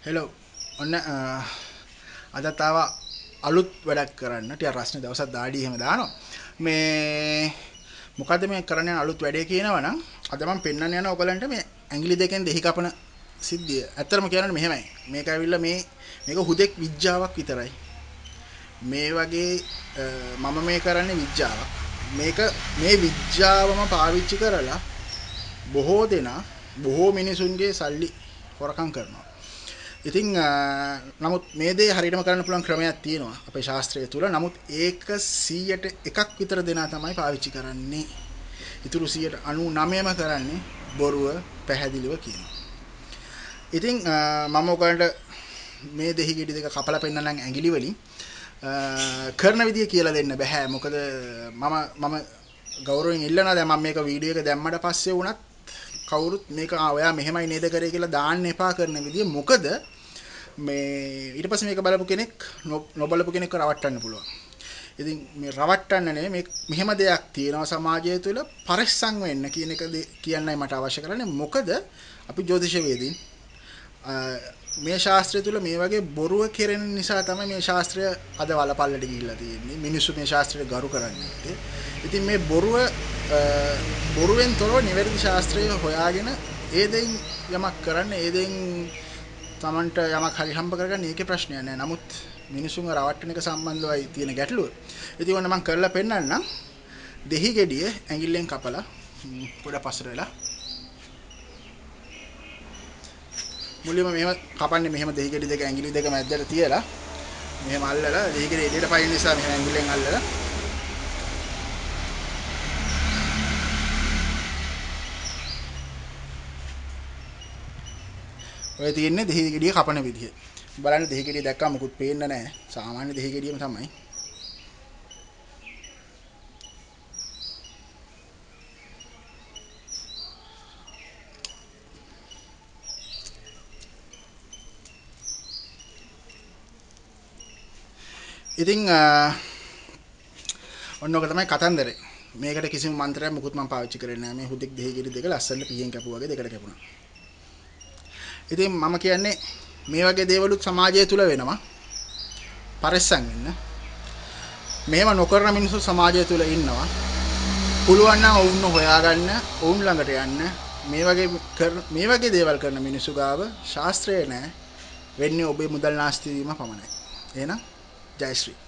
Hello ඔන්න අදත් ආවා අලුත් වැඩක් කරන්න. ටික රස්නේ දවසක් දාඩි එහෙම දානවා. මේ මොකද්ද මේ කරන්න යන අලුත් වැඩේ කියනවනම් අද මම පෙන්වන්න යන ඔයගලන්ට මේ ඇඟිලි දෙකෙන් දෙහි කපන සිද්ධිය. ඇත්තටම කියනවනේ මෙහෙමයි. මේක ඇවිල්ලා මේක හුදෙක් විඥාවක් විතරයි. මේ වගේ මම මේ කරන්නේ විඥාවක්. මේ විඥාවම පාවිච්චි කරලා බොහෝ දෙනා බොහෝ මිනිසුන්ගේ සල්ලි හොරකම් කරනවා. ඉතින් නමුත් මේ දේ හරියටම කරන්න පුළුවන් ක්‍රමයක් තියෙනවා අපේ ශාස්ත්‍රය තුල. නමුත් ඒක 100ට එකක් විතර දෙනා තමයි පාවිච්චි කරන්නේ. ඊටු 99%ම කරන්නේ බොරුව පැහැදිලිව කියනවා. ඉතින් මම ඔයගලන්ට මේ දෙහි ගෙඩි දෙක කපලා පෙන්නනම් ඇඟිලි වලින් කරන විදිය කියලා දෙන්න බෑ. මොකද මම ගෞරවයෙන් ඉල්ලනවා දැන් මම මේක වීඩියෝ එක දැම්මට පස්සේ වුණත් කවුරුත් මේක ඔයා මෙහෙමයි නේද කරේ කියලා දාන්න එපා කරන විදිය. මොකද මේ ඊට පස්සේ මේක බලපු කෙනෙක් නොබලපු කෙනෙක්ව රවට්ටන්න පුළුවන්. ඉතින් මේ රවට්ටන්න නෙමෙයි මේ මෙහෙම දෙයක් තියෙනවා සමාජය තුළ පරිස්සම් වෙන්න කියන එක කියන්නයි මට අවශ්‍ය කරන්නේ. මොකද අපි ජ්‍යොතිෂවේදීන් මේ ශාස්ත්‍රය තුළ මේ වගේ බොරුව කෙරෙන නිසා තමයි මේ ශාස්ත්‍රය අද වලපල්ලට ගිහිල්ලා තියෙන්නේ. මිනිස්සු මේ ශාස්ත්‍රයට ගරු කරන්නේ නැත්තේ. ඉතින් මේ බොරුවෙන් තොරව නිවැරදි ශාස්ත්‍රය හොයාගෙන ඒ දෙයින් යමක් කරන්න, ඒ දෙයින් තමන්ට යමක් හරි හම්බ කරගන්න ඒකේ ප්‍රශ්නයක් නෑ. නමුත් මිනිසුන්ව රවට්ටන එක සම්බන්ධවයි තියෙන ගැටලුව. ඉතින් ඔන්න මම කරලා පෙන්නන්නම්. දෙහි ගෙඩිය ඇඟිල්ලෙන් කපලා පොඩ පස්සට වෙලා මුලින්ම මෙහෙම කපන්නේ. මෙහෙම දෙහි ගෙඩි දෙක ඇඟිලි දෙක මැද්දට තියලා මෙහෙම අල්ලලා දෙහි ගෙඩි එළියට පයින් නිසා මෙහෙම ඇඟිල්ලෙන් අල්ලලා ඔය තියෙන්නේ දෙහි ගෙඩිය කපන විදිය. බලන්න දෙහි ගෙඩිය දැක්කම මොකුත් පේන්නේ නැහැ. සාමාන්‍ය දෙහි ගෙඩියම තමයි. ඉතින් ඔන්න ඔක තමයි කතන්දරේ. මේකට කිසිම මන්ත්‍රයක් මොකුත් මම පාවිච්චි කරන්නේ නැහැ. මේ හුදෙක් දෙහි ගෙඩි දෙක ලස්සනට පියෙන් කැපුවා වගේ දෙකට කැපුණා. ඉතින් මම කියන්නේ මේ වගේ දේවලුත් සමාජය තුල වෙනවා. පරිස්සම් වෙන්න. මෙහෙම නොකරන මිනිස්සු සමාජය තුල ඉන්නවා. පුළුවන් නම් ඔවුන්ව හොයාගන්න, ඔවුන් ළඟට යන්න. මේ වගේ දේවල් කරන මිනිස්සු ගාව ශාස්ත්‍රය නැහැ. වෙන්නේ ඔබේ මුදල් නාස්ති වීම පමණයි. එහෙනම් ජය ශ්‍රී